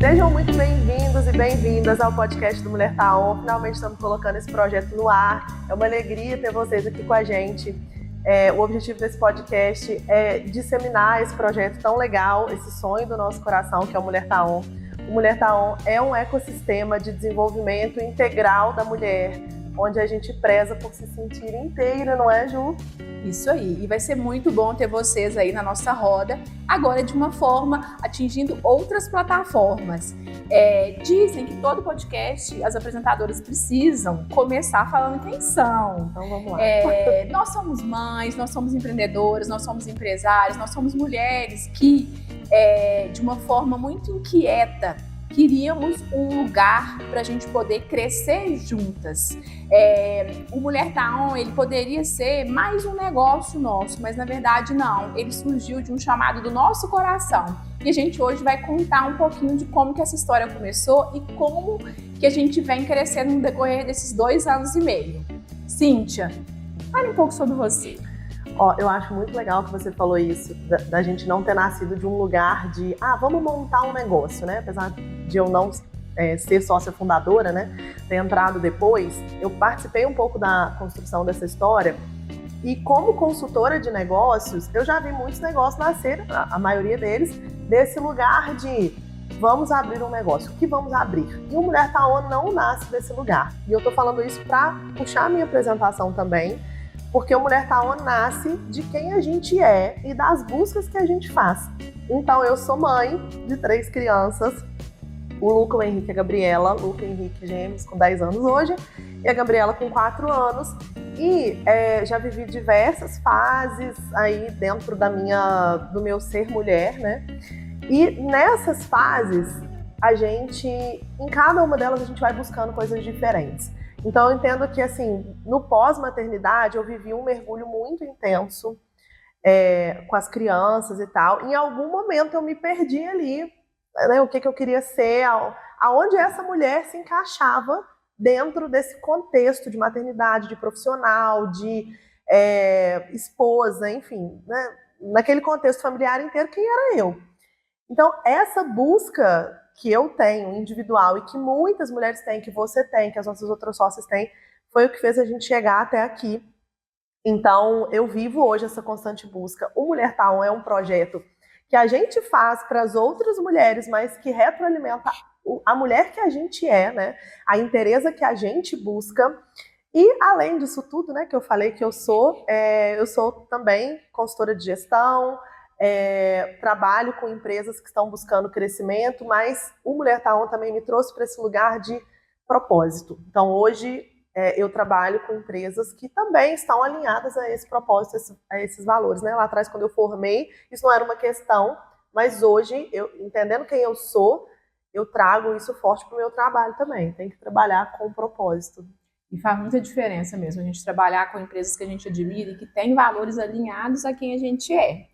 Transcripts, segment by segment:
Sejam muito bem-vindos e bem-vindas ao podcast do Mulher Tá On. Finalmente estamos colocando esse projeto no ar. É uma alegria ter vocês aqui com a gente. O objetivo desse podcast é disseminar esse projeto tão legal, esse sonho do nosso coração, que é o Mulher Tá On. O Mulher Tá On é um ecossistema de desenvolvimento integral da mulher, onde a gente preza por se sentir inteira, não é, Ju? Isso aí, e vai ser muito bom ter vocês aí na nossa roda, agora de uma forma atingindo outras plataformas. Dizem que todo podcast, as apresentadoras precisam começar falando quem são. Então vamos lá. Nós somos mães, nós somos empreendedoras, nós somos empresárias, nós somos mulheres que, de uma forma muito inquieta, queríamos um lugar para a gente poder crescer juntas. O Mulher Tá On, ele poderia ser mais um negócio nosso, mas na verdade não. Ele surgiu de um chamado do nosso coração. E a gente hoje vai contar um pouquinho de como que essa história começou e como que a gente vem crescendo no decorrer desses 2 anos e meio. Cíntia, fale um pouco sobre você. Eu acho muito legal que você falou isso, da gente não ter nascido de um lugar de, vamos montar um negócio, né? Apesar de eu não ser sócia fundadora, né? Ter entrado depois, eu participei um pouco da construção dessa história e como consultora de negócios, eu já vi muitos negócios nascer, a maioria deles, desse lugar de vamos abrir um negócio, o que vamos abrir? E o Mulher Tá On não nasce desse lugar. E eu tô falando isso para puxar a minha apresentação também, porque o Mulher Tá On nasce de quem a gente é e das buscas que a gente faz. Então, eu sou mãe de 3 crianças, o Luca, o Henrique e a Gabriela. Luca e Henrique gêmeos com 10 anos hoje, e a Gabriela com 4 anos. E já vivi diversas fases aí dentro do meu ser mulher, né? E nessas fases, em cada uma delas, a gente vai buscando coisas diferentes. Então, eu entendo que, assim, no pós-maternidade, eu vivi um mergulho muito intenso com as crianças e tal. Em algum momento, eu me perdi ali, né, o que eu queria ser, aonde essa mulher se encaixava dentro desse contexto de maternidade, de profissional, de esposa, enfim, né, naquele contexto familiar inteiro, quem era eu? Então, essa busca que eu tenho, individual, e que muitas mulheres têm, que você tem, que as nossas outras sócias têm, foi o que fez a gente chegar até aqui. Então, eu vivo hoje essa constante busca. O Mulher Tá On é um projeto que a gente faz para as outras mulheres, mas que retroalimenta a mulher que a gente é, né? A inteireza que a gente busca. E, além disso tudo, né, que eu falei que eu sou também consultora de gestão, trabalho com empresas que estão buscando crescimento, mas o Mulher Tá On também me trouxe para esse lugar de propósito. Então, hoje, eu trabalho com empresas que também estão alinhadas a esse propósito, a esses valores, né? Lá atrás, quando eu formei, isso não era uma questão, mas hoje, entendendo quem eu sou, eu trago isso forte para o meu trabalho também. Tem que trabalhar com propósito. E faz muita diferença mesmo a gente trabalhar com empresas que a gente admira e que têm valores alinhados a quem a gente é.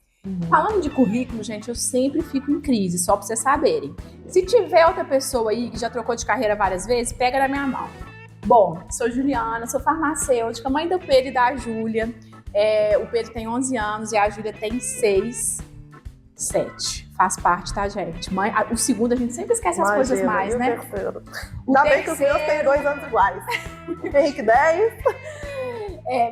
Falando de currículo, gente, eu sempre fico em crise, só para vocês saberem. Se tiver outra pessoa aí que já trocou de carreira várias vezes, pega na minha mão. Bom, sou Juliana, sou farmacêutica, mãe do Pedro e da Júlia. O Pedro tem 11 anos e a Júlia tem 7. Faz parte, tá, gente? O segundo, a gente sempre esquece as coisas mais, né? Ainda bem que os meus têm 2 anos iguais. Henrique, 10.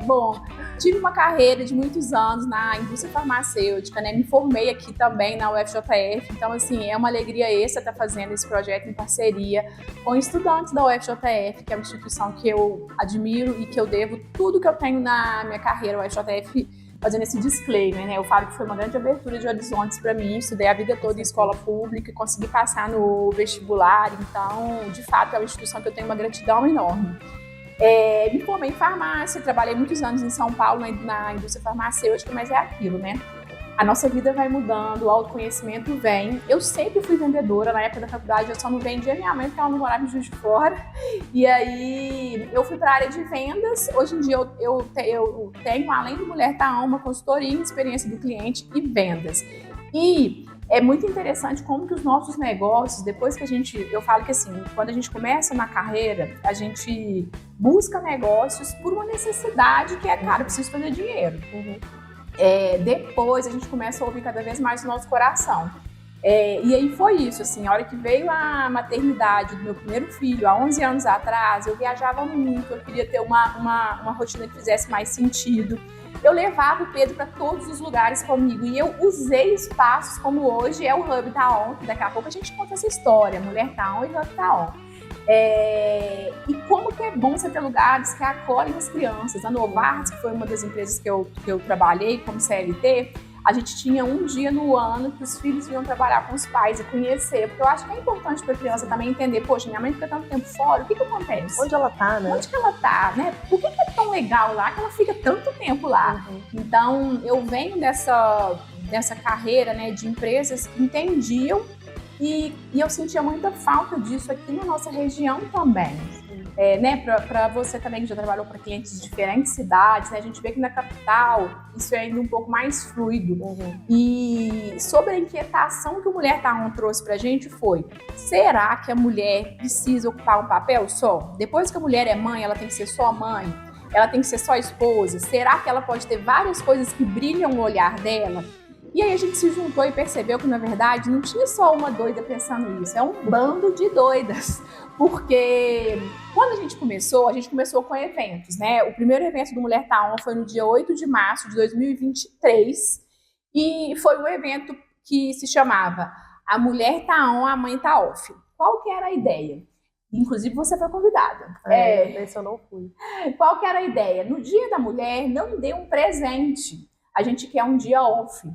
Bom, tive uma carreira de muitos anos na indústria farmacêutica, né? Me formei aqui também na UFJF, então, assim, é uma alegria extra estar fazendo esse projeto em parceria com estudantes da UFJF, que é uma instituição que eu admiro e que eu devo tudo que eu tenho na minha carreira. A UFJF, fazendo esse disclaimer, né? Eu falo que foi uma grande abertura de horizontes para mim, estudei a vida toda em escola pública e consegui passar no vestibular, então, de fato, é uma instituição que eu tenho uma gratidão enorme. Me formei em farmácia, trabalhei muitos anos em São Paulo na indústria farmacêutica, mas é aquilo, né? A nossa vida vai mudando, o autoconhecimento vem. Eu sempre fui vendedora, na época da faculdade eu só não vendia minha mãe porque ela não morava em Juiz de Fora. E aí eu fui para a área de vendas. Hoje em dia eu tenho, além do Mulher Tá On, uma consultoria em experiência do cliente e vendas. E é muito interessante como que os nossos negócios, depois que eu falo que assim, quando a gente começa na carreira, a gente busca negócios por uma necessidade que é, cara, eu preciso fazer dinheiro. Depois a gente começa a ouvir cada vez mais o nosso coração. E aí foi isso, assim, a hora que veio a maternidade do meu primeiro filho, há 11 anos atrás, eu viajava muito, eu queria ter uma rotina que fizesse mais sentido. Eu levava o Pedro para todos os lugares comigo e eu usei espaços como hoje é o Hub Taon, que daqui a pouco a gente conta essa história, Mulher Taon e Hub Taon. E como que é bom você ter lugares que acolhem as crianças. A Novartis, que foi uma das empresas que eu trabalhei como CLT, a gente tinha um dia no ano que os filhos iam trabalhar com os pais e conhecer, porque eu acho que é importante para a criança também entender, poxa, minha mãe fica tanto tempo fora, o que acontece? Onde ela tá, né? Onde que ela tá, né? Por que é tão legal lá que ela fica tanto tempo lá? Então, eu venho dessa carreira, né, de empresas que entendiam e eu sentia muita falta disso aqui na nossa região também. Né, para você também que já trabalhou para clientes de diferentes cidades, né, a gente vê que na capital isso é ainda um pouco mais fluido. E sobre a inquietação que o Mulher Taon trouxe para a gente foi: será que a mulher precisa ocupar um papel só? Depois que a mulher é mãe, ela tem que ser só mãe? Ela tem que ser só esposa? Será que ela pode ter várias coisas que brilham no olhar dela? E aí a gente se juntou e percebeu que, na verdade, não tinha só uma doida pensando isso, é um bando de doidas. Porque quando a gente começou com eventos, né? O primeiro evento do Mulher Taon foi no dia 8 de março de 2023 e foi um evento que se chamava A Mulher Taon, a Mãe Tá Off. Qual que era a ideia? Inclusive você foi convidada. Esse eu não fui. Qual que era a ideia? No Dia da Mulher, não dê um presente. A gente quer um dia off.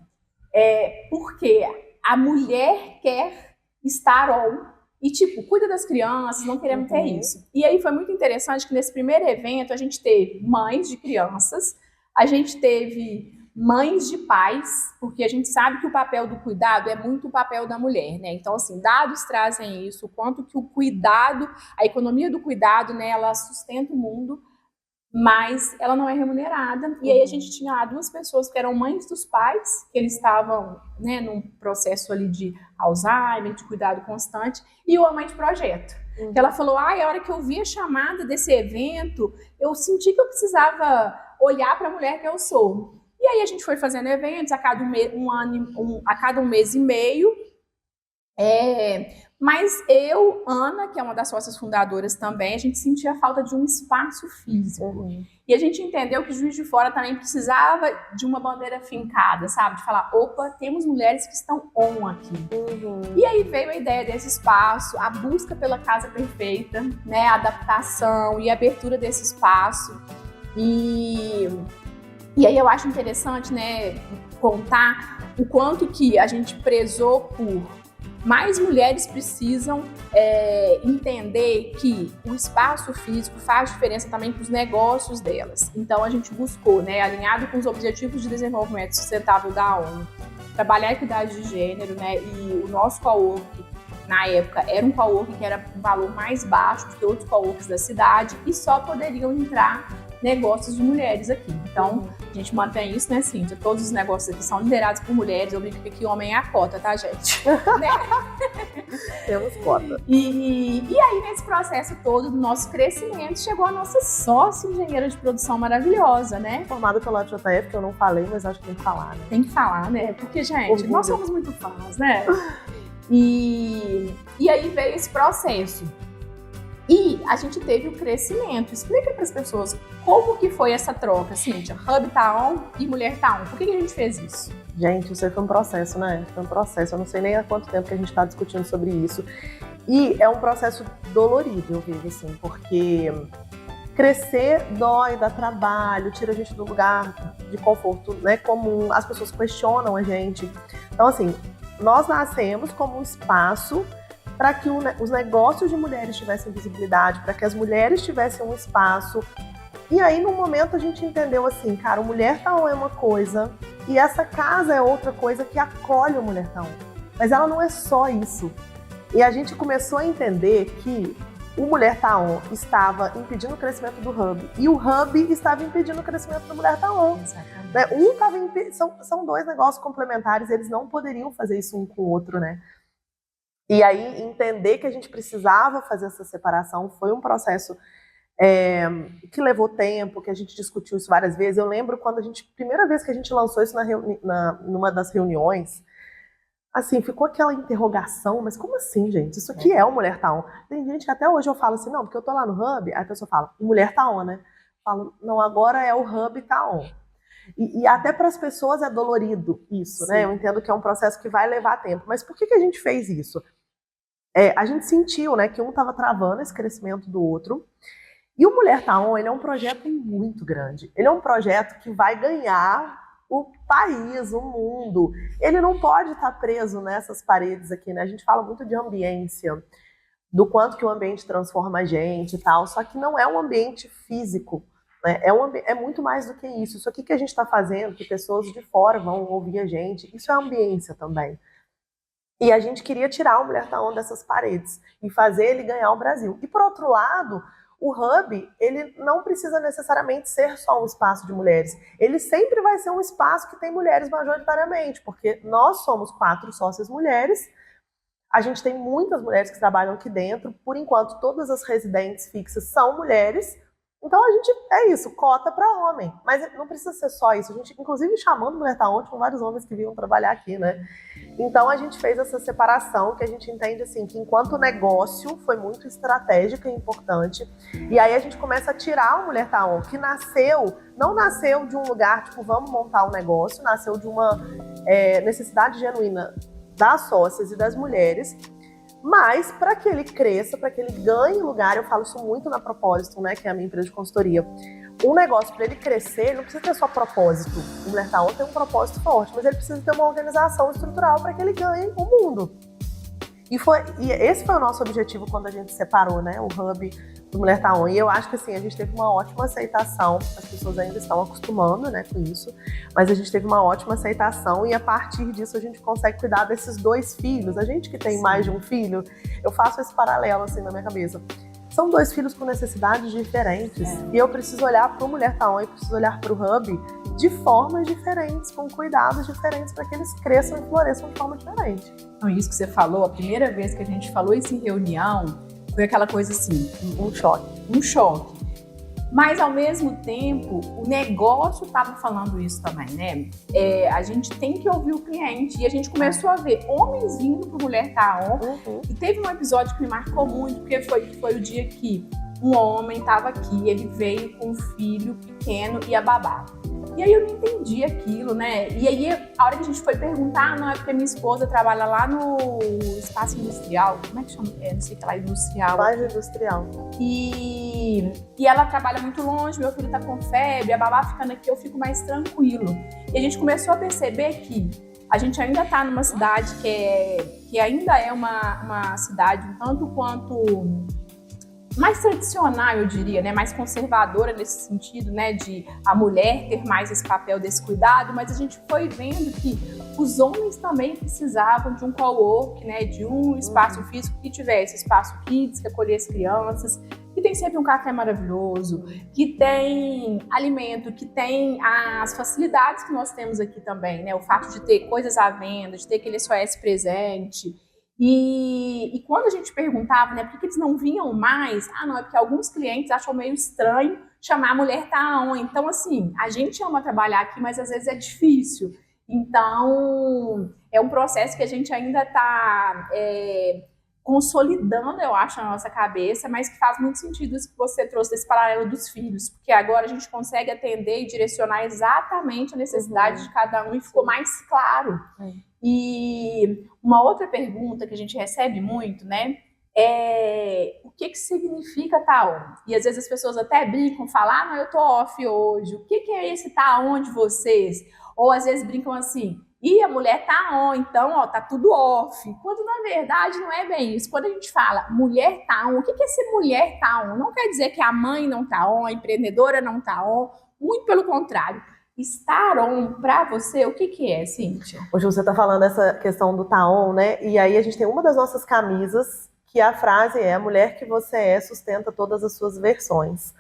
Porque a mulher quer estar on e, tipo, cuida das crianças, não queremos ter isso. E aí foi muito interessante que nesse primeiro evento a gente teve mães de crianças, a gente teve mães de pais, porque a gente sabe que o papel do cuidado é muito o papel da mulher, né? Então, assim, dados trazem isso, o quanto que o cuidado, a economia do cuidado, né, ela sustenta o mundo, mas ela não é remunerada. E aí a gente tinha lá duas pessoas que eram mães dos pais, que eles estavam, né, num processo ali de Alzheimer, de cuidado constante, e uma mãe de projeto. Que ela falou, a hora que eu vi a chamada desse evento, eu senti que eu precisava olhar para a mulher que eu sou. E aí a gente foi fazendo eventos a cada um mês e meio. Mas eu, Ana, que é uma das sócias fundadoras também, a gente sentia a falta de um espaço físico. E a gente entendeu que Juiz de Fora também precisava de uma bandeira fincada, sabe? De falar, opa, temos mulheres que estão on aqui. E aí veio a ideia desse espaço, a busca pela casa perfeita, né? A adaptação e a abertura desse espaço. E aí eu acho interessante, né, contar o quanto que a gente prezou por mais mulheres precisam entender que o espaço físico faz diferença também para os negócios delas. Então, a gente buscou, né, alinhado com os Objetivos de Desenvolvimento Sustentável da ONU, trabalhar a equidade de gênero, né, e o nosso coworking, na época, era um coworking que era um valor mais baixo do que outros coworkings da cidade e só poderiam entrar negócios de mulheres aqui. Então, a gente mantém isso, né, Cíntia? Todos os negócios aqui são liderados por mulheres. Eu brinco que aqui homem é a cota, tá, gente? Né? Temos cota. E aí, nesse processo todo do nosso crescimento, chegou a nossa sócia engenheira de produção maravilhosa, né? Formada pela JF, que eu não falei, mas acho que tem que falar, né? Tem que falar, né? Porque, gente, nós somos muito fãs, né? E aí veio esse processo. E a gente teve o crescimento. Explica para as pessoas como que foi essa troca, Cíntia? Hub Taon e Mulher Taon. Por que a gente fez isso? Gente, isso aí foi um processo, né? Foi um processo. Eu não sei nem há quanto tempo que a gente está discutindo sobre isso. E é um processo dolorido, eu vejo, assim, porque crescer dói, dá trabalho, tira a gente do lugar de conforto, né, comum. As pessoas questionam a gente. Então, assim, nós nascemos como um espaço para que os negócios de mulheres tivessem visibilidade, para que as mulheres tivessem um espaço. E aí, no momento, a gente entendeu assim, cara, o Mulher Taon é uma coisa e essa casa é outra coisa que acolhe o Mulher Taon. Mas ela não é só isso. E a gente começou a entender que o Mulher Taon estava impedindo o crescimento do Hub e o Hub estava impedindo o crescimento do Mulher Taon. Exatamente. São dois negócios complementares, eles não poderiam fazer isso um com o outro, né? E aí, entender que a gente precisava fazer essa separação foi um processo que levou tempo, que a gente discutiu isso várias vezes. Eu lembro quando primeira vez que a gente lançou isso numa das reuniões, assim, ficou aquela interrogação, mas como assim, gente? Isso aqui é o Mulher Tá On. Tem gente que até hoje eu falo assim, não, porque eu tô lá no Hub, aí a pessoa fala, o Mulher Tá On, né? Eu falo, não, agora é o Hub Tá On. E até para as pessoas é dolorido isso, né? Eu entendo que é um processo que vai levar tempo. Mas por que a gente fez isso? A gente sentiu, né, que um estava travando esse crescimento do outro. E o Mulher Tá On, ele é um projeto muito grande. Ele é um projeto que vai ganhar o país, o mundo. Ele não pode estar preso nessas paredes aqui, né? A gente fala muito de ambiência, do quanto que o ambiente transforma a gente e tal, só que não é um ambiente físico, né? É muito mais do que isso. Isso aqui que a gente está fazendo, que pessoas de fora vão ouvir a gente, isso é ambiência também. E a gente queria tirar o Mulher Tá On dessas paredes e fazer ele ganhar o Brasil. E por outro lado, o Hub, ele não precisa necessariamente ser só um espaço de mulheres. Ele sempre vai ser um espaço que tem mulheres majoritariamente, porque nós somos 4 sócias mulheres. A gente tem muitas mulheres que trabalham aqui dentro. Por enquanto, todas as residentes fixas são mulheres. Então, a gente, é isso, cota para homem. Mas não precisa ser só isso. A gente, inclusive, chamando Mulher Tá On, tinham vários homens que vinham trabalhar aqui, né? Então, a gente fez essa separação, que a gente entende, assim, que enquanto negócio foi muito estratégica e importante. E aí, a gente começa a tirar o Mulher Tá On, que não nasceu de um lugar, tipo, vamos montar um negócio, nasceu de uma necessidade genuína das sócias e das mulheres, mas para que ele cresça, para que ele ganhe lugar, eu falo isso muito na Propósito, né, que é a minha empresa de consultoria. Um negócio, para ele crescer, não precisa ter só propósito. O Mulher Tá On tem um propósito forte, mas ele precisa ter uma organização estrutural para que ele ganhe o mundo. E esse foi o nosso objetivo quando a gente separou, né, o Hub do Mulher Tá On. E eu acho que assim, a gente teve uma ótima aceitação, as pessoas ainda estão acostumando, né, com isso, mas a gente teve uma ótima aceitação e a partir disso a gente consegue cuidar desses 2 filhos. A gente que tem mais de um filho, eu faço esse paralelo assim na minha cabeça. São 2 filhos com necessidades diferentes e eu preciso olhar para o Mulher Tá On e preciso olhar para o Hub de formas diferentes, com cuidados diferentes para que eles cresçam e floresçam de forma diferente. Então, isso que você falou, a primeira vez que a gente falou isso em reunião, foi aquela coisa assim, um choque. Mas, ao mesmo tempo, o negócio estava falando isso também, né? A gente tem que ouvir o cliente. E a gente começou a ver homens vindo para Mulher Tá On. E teve um episódio que me marcou muito, porque foi o dia que um homem estava aqui, ele veio com um filho pequeno e a babá. E aí eu não entendi aquilo, né? E aí, a hora que a gente foi perguntar, não, é porque minha esposa trabalha lá no espaço industrial. Como é que chama? Não sei o que lá, industrial. Bairro industrial. E ela trabalha muito longe, meu filho tá com febre, a babá ficando aqui, eu fico mais tranquilo. E a gente começou a perceber que a gente ainda tá numa cidade que ainda é uma cidade um tanto quanto mais tradicional, eu diria, né? Mais conservadora nesse sentido, né? De a mulher ter mais esse papel desse cuidado, mas a gente foi vendo que os homens também precisavam de um co-work, né? De um espaço físico que tivesse espaço kids, que acolhesse crianças, que tem sempre um café maravilhoso, que tem alimento, que tem as facilidades que nós temos aqui também, né? O fato de ter coisas à venda, de ter aquele SOS presente. E quando a gente perguntava, né, por que eles não vinham mais? Ah, não, é porque alguns clientes acham meio estranho chamar a Mulher Tá On. Então, assim, a gente ama trabalhar aqui, mas às vezes é difícil. Então, é um processo que a gente ainda está consolidando, eu acho, na nossa cabeça, mas que faz muito sentido isso que você trouxe desse paralelo dos filhos, porque agora a gente consegue atender e direcionar exatamente a necessidade de cada um e ficou mais claro. E uma outra pergunta que a gente recebe muito, né, é o que significa Tá On? E às vezes as pessoas até brincam, falam, ah, não, eu tô off hoje, o que é esse Tá On de vocês? Ou às vezes brincam assim, a mulher tá on, então, ó, tá tudo off. Quando, na verdade, não é bem isso. Quando a gente fala mulher tá on, o que é ser mulher tá on? Não quer dizer que a mãe não tá on, a empreendedora não tá on. Muito pelo contrário. Estar on pra você, o que é, Cíntia? Hoje você tá falando essa questão do tá on, né? E aí a gente tem uma das nossas camisas, que a frase é: a mulher que você é sustenta todas as suas versões.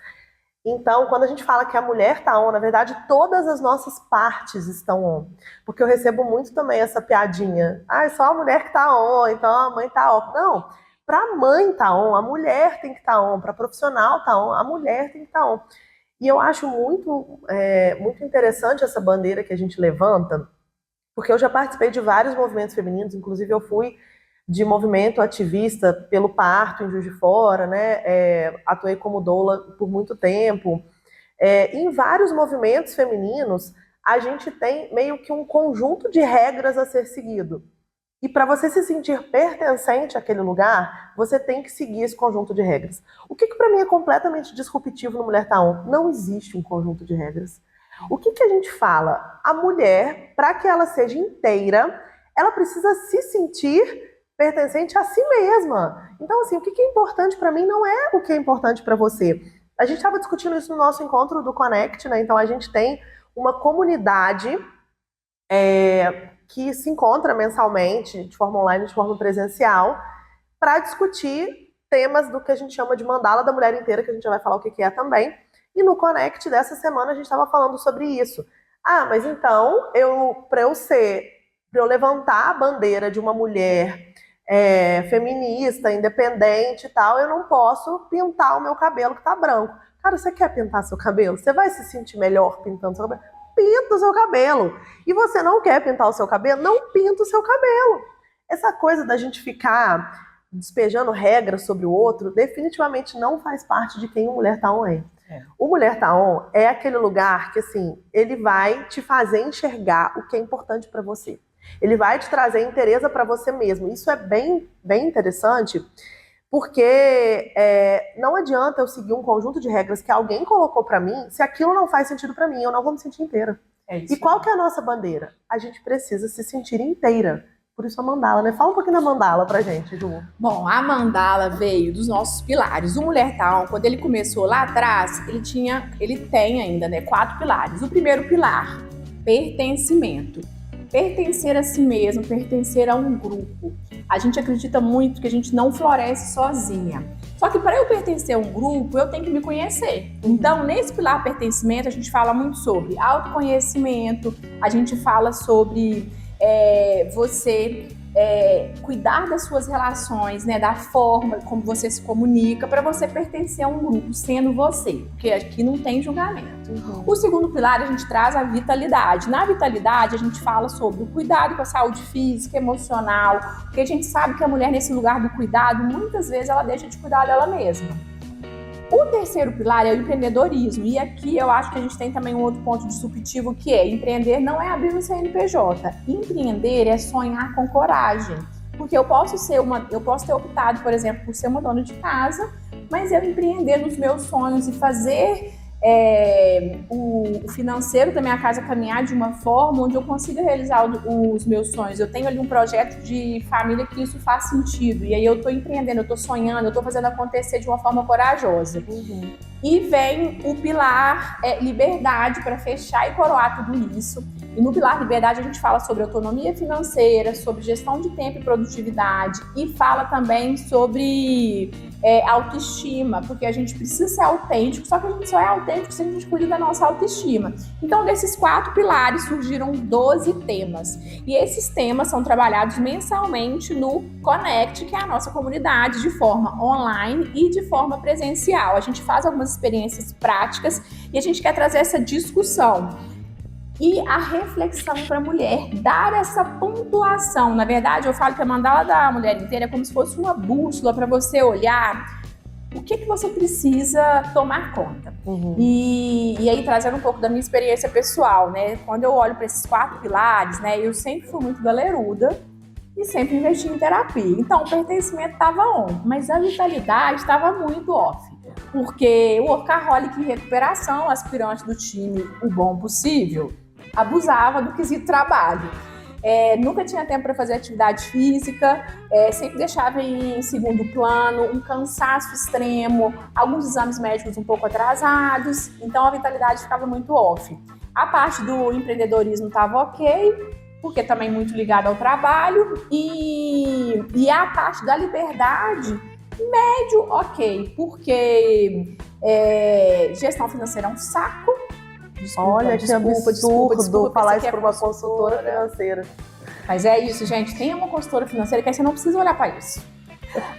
Então, quando a gente fala que a mulher tá on, na verdade, todas as nossas partes estão on. Porque eu recebo muito também essa piadinha. Ah, é só a mulher que tá on, então a mãe tá off. Não, pra mãe tá on, a mulher tem que tá on. Pra profissional tá on, a mulher tem que tá on. E eu acho muito interessante essa bandeira que a gente levanta, Porque eu já participei de vários movimentos femininos, inclusive eu fui de movimento ativista pelo parto em Juiz de Fora, né? Atuei como doula por muito tempo. Em vários movimentos femininos, a gente tem meio que um conjunto de regras a ser seguido. E para você se sentir pertencente àquele lugar, você tem que seguir esse conjunto de regras. O que para mim é completamente disruptivo no Mulher Tá On? Não existe um conjunto de regras. O que a gente fala? A mulher, para que ela seja inteira, ela precisa se sentir pertencente a si mesma. Então, assim, o que é importante para mim não é o que é importante para você. A gente estava discutindo isso no nosso encontro do Connect, né? Então, a gente tem uma comunidade que se encontra mensalmente, de forma online, de forma presencial, para discutir temas do que a gente chama de mandala da mulher inteira, que a gente já vai falar o que é também. E no Connect dessa semana a gente estava falando sobre isso. Mas então, para eu levantar a bandeira de uma mulher feminista, independente e tal, eu não posso pintar o meu cabelo que tá branco. Cara, você quer pintar seu cabelo? Você vai se sentir melhor pintando seu cabelo? Pinta o seu cabelo. E você não quer pintar o seu cabelo? Não pinta o seu cabelo. Essa coisa da gente ficar despejando regras sobre o outro definitivamente não faz parte de quem o Mulher Tá On é. O Mulher Tá On é aquele lugar que, assim, ele vai te fazer enxergar o que é importante para você. Ele vai te trazer interesse para você mesmo. Isso é bem, bem interessante, porque não adianta eu seguir um conjunto de regras que alguém colocou para mim, se aquilo não faz sentido para mim, eu não vou me sentir inteira. E qual que é a nossa bandeira? A gente precisa se sentir inteira. Por isso a mandala, né? Fala um pouquinho da mandala pra gente, Ju. Bom, a mandala veio dos nossos pilares. O Mulher Tá On, quando ele começou lá atrás, ele tem ainda, né, 4 pilares. O primeiro pilar, pertencimento. Pertencer a si mesmo, pertencer a um grupo. A gente acredita muito que a gente não floresce sozinha. Só que para eu pertencer a um grupo, eu tenho que me conhecer. Então, nesse pilar pertencimento, a gente fala muito sobre autoconhecimento, a gente fala sobre você cuidar das suas relações, né, da forma como você se comunica, para você pertencer a um grupo, sendo você, porque aqui não tem julgamento. O segundo pilar, a gente traz a vitalidade. Na vitalidade, a gente fala sobre o cuidado com a saúde física, emocional, porque a gente sabe que a mulher, nesse lugar do cuidado, muitas vezes ela deixa de cuidar dela mesma. O terceiro pilar é o empreendedorismo, e aqui eu acho que a gente tem também um outro ponto disruptivo, que é empreender não é abrir um CNPJ. Empreender é sonhar com coragem, porque eu posso ter optado, por exemplo, por ser uma dona de casa, mas eu empreender nos meus sonhos e fazer o financeiro da minha casa caminhar de uma forma onde eu consiga realizar os meus sonhos. Eu tenho ali um projeto de família que isso faz sentido, e aí eu estou empreendendo, eu estou sonhando, eu estou fazendo acontecer de uma forma corajosa. E vem o pilar liberdade para fechar e coroar tudo isso. E no pilar liberdade a gente fala sobre autonomia financeira, sobre gestão de tempo e produtividade, e fala também sobre autoestima, porque a gente precisa ser autêntico, só que a gente só é autêntico se a gente cuida da nossa autoestima. Então, desses 4 pilares surgiram 12 temas, e esses temas são trabalhados mensalmente no Connect, que é a nossa comunidade, de forma online e de forma presencial. A gente faz algumas experiências práticas e a gente quer trazer essa discussão e a reflexão para a mulher, dar essa pontuação. Na verdade, eu falo que a mandala da mulher inteira é como se fosse uma bússola para você olhar o que você precisa tomar conta. E aí, trazendo um pouco da minha experiência pessoal, né? Quando eu olho para esses 4 pilares, né? Eu sempre fui muito galeruda e sempre investi em terapia. Então, o pertencimento estava on, mas a vitalidade estava muito off. Porque o workaholic em recuperação, aspirante do time o bom possível, abusava do quesito trabalho. Nunca tinha tempo para fazer atividade física, sempre deixava em segundo plano, um cansaço extremo, alguns exames médicos um pouco atrasados, então a vitalidade ficava muito off. A parte do empreendedorismo estava ok, porque também muito ligada ao trabalho, e a parte da liberdade, médio ok, porque gestão financeira é um saco. Olha que absurdo falar isso para uma consultora financeira. Mas é isso, gente. Tenha uma consultora financeira que aí você não precisa olhar para isso.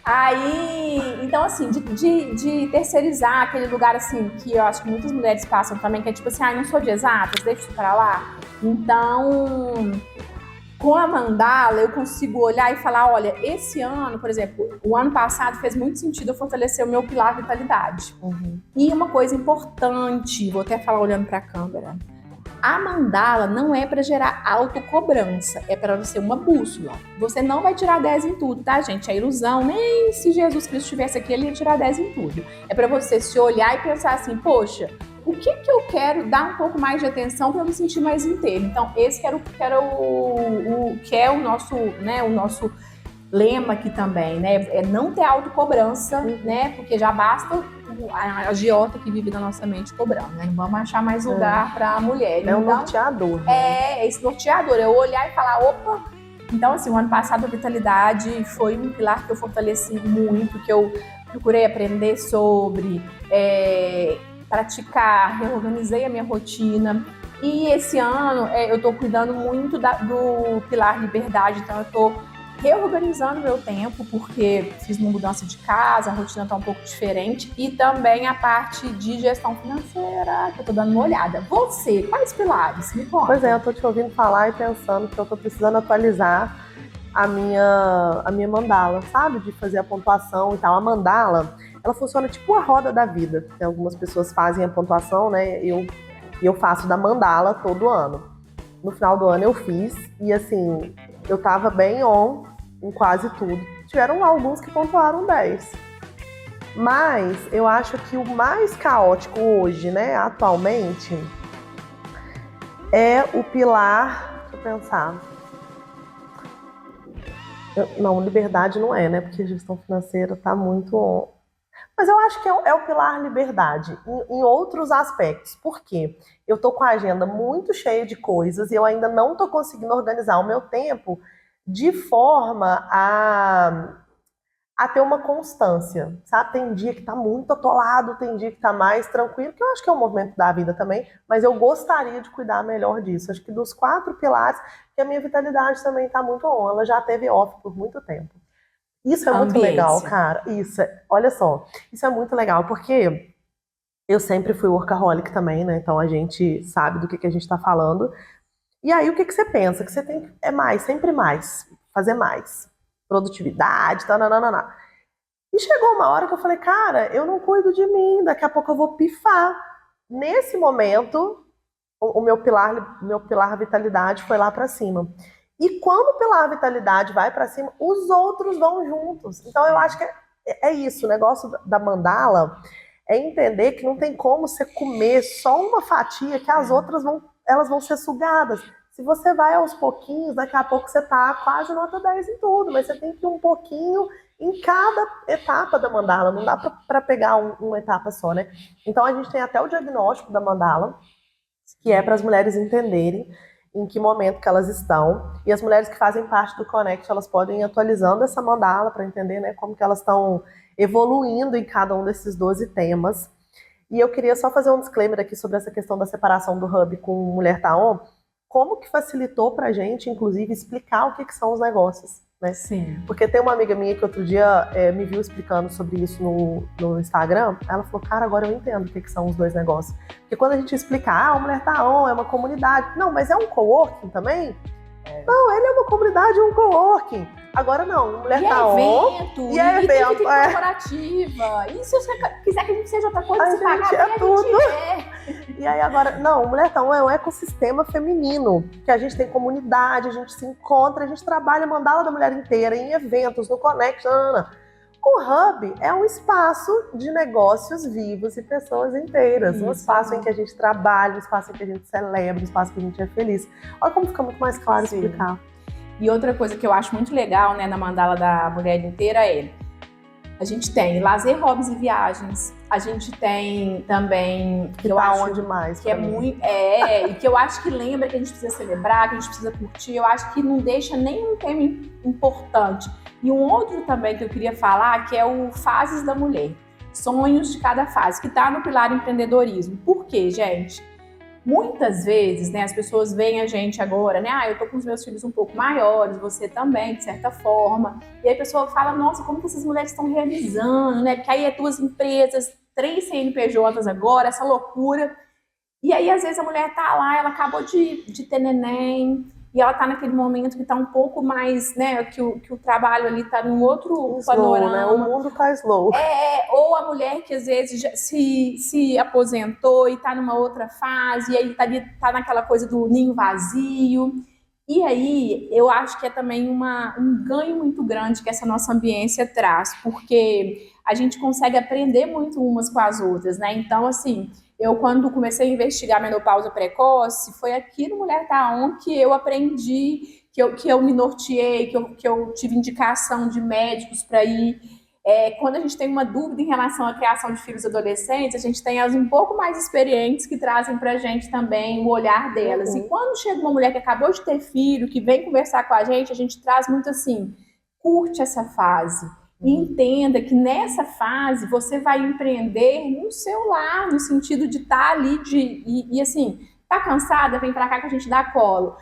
Aí, então assim, de terceirizar aquele lugar assim, que eu acho que muitas mulheres passam também, que é tipo assim, não sou de exatas, deixa isso para lá. Então, Com a mandala, eu consigo olhar e falar, olha, esse ano, por exemplo, o ano passado fez muito sentido eu fortalecer o meu pilar vitalidade. E uma coisa importante, vou até falar olhando para a câmera, a mandala não é para gerar autocobrança, é para ser uma bússola. Você não vai tirar 10 em tudo, tá, gente? É ilusão, nem se Jesus Cristo estivesse aqui, ele ia tirar 10 em tudo. É para você se olhar e pensar assim, poxa, o que eu quero dar um pouco mais de atenção para eu me sentir mais inteiro? Então, esse que é o nosso, né, o nosso lema aqui também, né? É não ter autocobrança, né? Porque já basta a agiota que vive na nossa mente cobrando, né? Não vamos achar mais lugar para a mulher. É um norteador. Né? É esse norteador. É eu olhar e falar, opa. Então, assim, o ano passado a vitalidade foi um pilar que eu fortaleci muito, que eu procurei aprender sobre, praticar, reorganizei a minha rotina. E esse ano eu estou cuidando muito do pilar liberdade, então eu estou reorganizando meu tempo, porque fiz uma mudança de casa, a rotina está um pouco diferente, e também a parte de gestão financeira, que eu estou dando uma olhada. Você, quais pilares? Me conta. Pois é, eu estou te ouvindo falar e pensando que eu estou precisando atualizar a minha mandala, sabe? De fazer a pontuação e tal. A mandala, ela funciona tipo a roda da vida. Algumas pessoas fazem a pontuação, né? Eu faço da mandala todo ano. No final do ano eu fiz, e assim, eu tava bem on em quase tudo. Tiveram alguns que pontuaram 10. Mas eu acho que o mais caótico hoje, né, atualmente, é o pilar, deixa eu pensar. Não, liberdade não é, né, porque gestão financeira tá muito on. Mas eu acho que é o pilar liberdade, em outros aspectos. Por quê? Eu tô com a agenda muito cheia de coisas e eu ainda não tô conseguindo organizar o meu tempo de forma a ter uma constância, sabe? Tem dia que tá muito atolado, tem dia que tá mais tranquilo, que eu acho que é um movimento da vida também, mas eu gostaria de cuidar melhor disso. Acho que dos 4 pilares, que a minha vitalidade também tá muito on, ela já teve off por muito tempo. Isso é muito legal, cara. Olha só, isso é muito legal, porque eu sempre fui workaholic também, né? Então a gente sabe do que a gente tá falando. E aí, o que você pensa? Que você tem mais, sempre mais, fazer mais. Produtividade, tá, nananana. E chegou uma hora que eu falei, cara, eu não cuido de mim, daqui a pouco eu vou pifar. Nesse momento, o meu pilar vitalidade foi lá pra cima. E quando o pilar vitalidade vai pra cima, os outros vão juntos. Então eu acho que é isso, o negócio da mandala é entender que não tem como você comer só uma fatia, que as outras elas vão ser sugadas. Se você vai aos pouquinhos, daqui a pouco você tá quase nota 10 em tudo, mas você tem que ir um pouquinho em cada etapa da mandala, não dá para pegar uma etapa só, né? Então a gente tem até o diagnóstico da mandala, que é para as mulheres entenderem em que momento que elas estão, e as mulheres que fazem parte do Connect, elas podem ir atualizando essa mandala para entender, né, como que elas estão evoluindo em cada um desses 12 temas. E eu queria só fazer um disclaimer aqui sobre essa questão da separação do Hub com Mulher Tá On, como que facilitou pra gente, inclusive, explicar o que são os negócios, né? Sim. Porque tem uma amiga minha que outro dia me viu explicando sobre isso no Instagram, ela falou, cara, agora eu entendo o que são os dois negócios. Porque quando a gente explica, o Mulher Tá On é uma comunidade, não, mas é um coworking também? Não, ele é uma comunidade, um coworking. Agora não, Mulher Tá On. E é evento corporativa. E se você quiser que a gente seja outra coisa, você pagar, é tudo. E aí agora, não, Mulher Tá On é um ecossistema feminino, que a gente tem comunidade, a gente se encontra, a gente trabalha a mandala da mulher inteira, em eventos, no Connect, O Hub é um espaço de negócios vivos e pessoas inteiras. Isso. Um espaço em que a gente trabalha, um espaço em que a gente celebra, um espaço em que a gente é feliz. Olha como fica muito mais claro explicar. E outra coisa que eu acho muito legal, né, na mandala da mulher inteira a gente tem lazer, hobbies e viagens. A gente tem também, que eu acho onde mais que é muito, e que eu acho que lembra que a gente precisa celebrar, que a gente precisa curtir. Eu acho que não deixa nenhum tema importante. E um outro também que eu queria falar, que é o Fases da Mulher. Sonhos de cada fase, que está no pilar empreendedorismo. Por quê, gente? Muitas vezes, né, as pessoas veem a gente agora, né, eu tô com os meus filhos um pouco maiores, você também, de certa forma, e aí a pessoa fala, nossa, como que essas mulheres estão realizando, né, porque aí é 2 empresas, 3 CNPJs agora, essa loucura, e aí às vezes a mulher tá lá, ela acabou de ter neném, e ela está naquele momento que está um pouco mais, né, que o trabalho ali está num outro Slow, panorama. né? O mundo está slow. Ou a mulher que às vezes já se aposentou e está numa outra fase, e aí tá naquela coisa do ninho vazio. E aí, eu acho que é também um ganho muito grande que essa nossa ambiência traz, porque a gente consegue aprender muito umas com as outras, né? Então, assim, eu quando comecei a investigar menopausa precoce, foi aqui no Mulher Tá On que eu aprendi, que eu me norteei, que eu tive indicação de médicos para ir. Quando a gente tem uma dúvida em relação à criação de filhos adolescentes, a gente tem as um pouco mais experientes que trazem para a gente também o olhar delas. E quando chega uma mulher que acabou de ter filho, que vem conversar com a gente traz muito assim, curte essa fase. E entenda que nessa fase você vai empreender no seu lar, no sentido de estar ali, e assim, tá cansada? Vem para cá que a gente dá colo.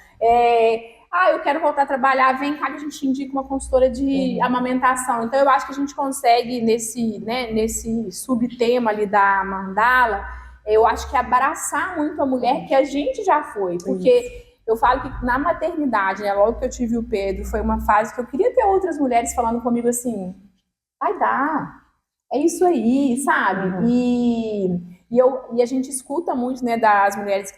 Eu quero voltar a trabalhar, vem cá que a gente indica uma consultora de amamentação. Então, eu acho que a gente consegue, nesse subtema ali da mandala, eu acho que abraçar muito a mulher que a gente já foi. Porque eu falo que na maternidade, né, logo que eu tive o Pedro, foi uma fase que eu queria ter outras mulheres falando comigo assim, vai dar, é isso aí, sabe? E a gente escuta muito, né, das mulheres que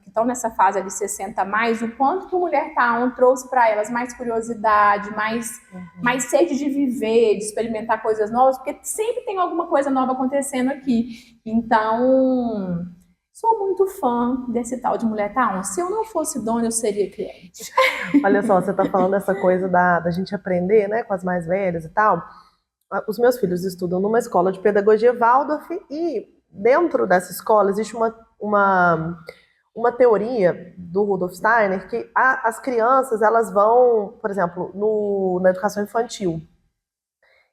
estão nessa fase ali 60 mais, o quanto que o Mulher Tá On trouxe para elas mais curiosidade, mais sede de viver, de experimentar coisas novas, porque sempre tem alguma coisa nova acontecendo aqui. Então, sou muito fã desse tal de Mulher Tá On. Se eu não fosse dona, eu seria cliente. Olha só, você está falando dessa coisa da gente aprender, né, com as mais velhas e tal. Os meus filhos estudam numa escola de pedagogia Waldorf e dentro dessa escola existe uma teoria do Rudolf Steiner que as crianças, elas vão, por exemplo, na educação infantil,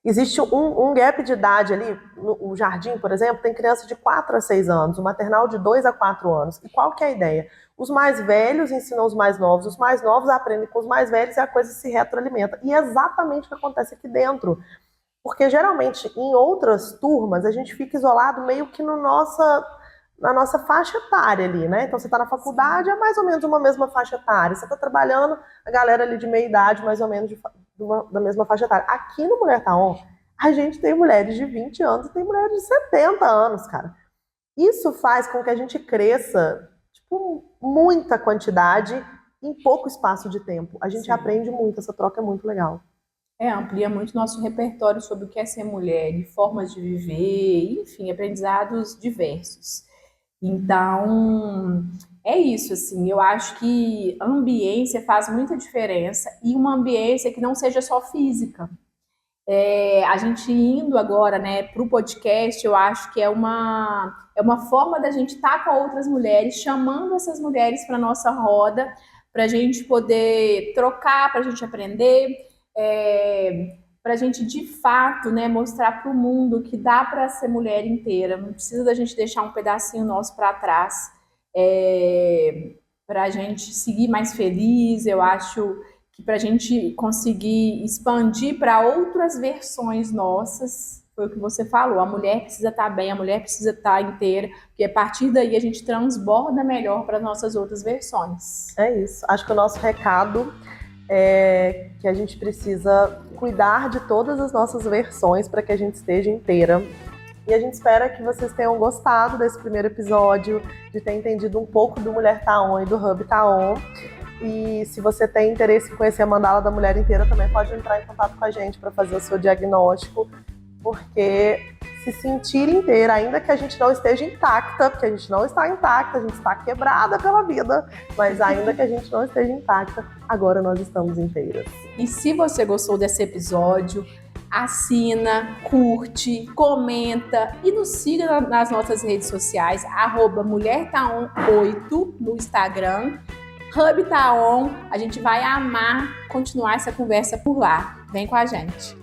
existe um gap de idade ali, no jardim, por exemplo, tem criança de 4 a 6 anos, o maternal de 2 a 4 anos. E qual que é a ideia? Os mais velhos ensinam os mais novos aprendem com os mais velhos e a coisa se retroalimenta. E é exatamente o que acontece aqui dentro. Porque geralmente em outras turmas a gente fica isolado meio que na nossa faixa etária ali, né? Então você está na faculdade, é mais ou menos uma mesma faixa etária. Você está trabalhando, a galera ali de meia idade, mais ou menos da mesma faixa etária. Aqui no Mulher Tá On, a gente tem mulheres de 20 anos e tem mulheres de 70 anos, cara. Isso faz com que a gente cresça, tipo, muita quantidade em pouco espaço de tempo. A gente aprende muito, essa troca é muito legal. Amplia muito nosso repertório sobre o que é ser mulher, de formas de viver, enfim, aprendizados diversos. Então, é isso, assim, eu acho que a ambiência faz muita diferença e uma ambiência que não seja só física. A gente indo agora, né, para o podcast, eu acho que é uma forma da gente estar com outras mulheres, chamando essas mulheres para nossa roda, para a gente poder trocar, para a gente aprender, para a gente de fato, né, mostrar para o mundo que dá para ser mulher inteira, não precisa da gente deixar um pedacinho nosso para trás, para a gente seguir mais feliz. Eu acho que para a gente conseguir expandir para outras versões nossas, foi o que você falou, a mulher precisa estar bem, a mulher precisa estar inteira, porque a partir daí a gente transborda melhor para as nossas outras versões. É isso, acho que o nosso recado é que a gente precisa cuidar de todas as nossas versões para que a gente esteja inteira. E a gente espera que vocês tenham gostado desse primeiro episódio, de ter entendido um pouco do Mulher Tá On e do Hub Tá On. E se você tem interesse em conhecer a mandala da mulher inteira, também pode entrar em contato com a gente para fazer o seu diagnóstico, porque se sentir inteira, ainda que a gente não esteja intacta, porque a gente não está intacta, a gente está quebrada pela vida, mas ainda que a gente não esteja intacta, agora nós estamos inteiras. E se você gostou desse episódio, assina, curte, comenta e nos siga nas nossas redes sociais, @mulhertaon8 no Instagram, Hub Tá On. A gente vai amar continuar essa conversa por lá. Vem com a gente.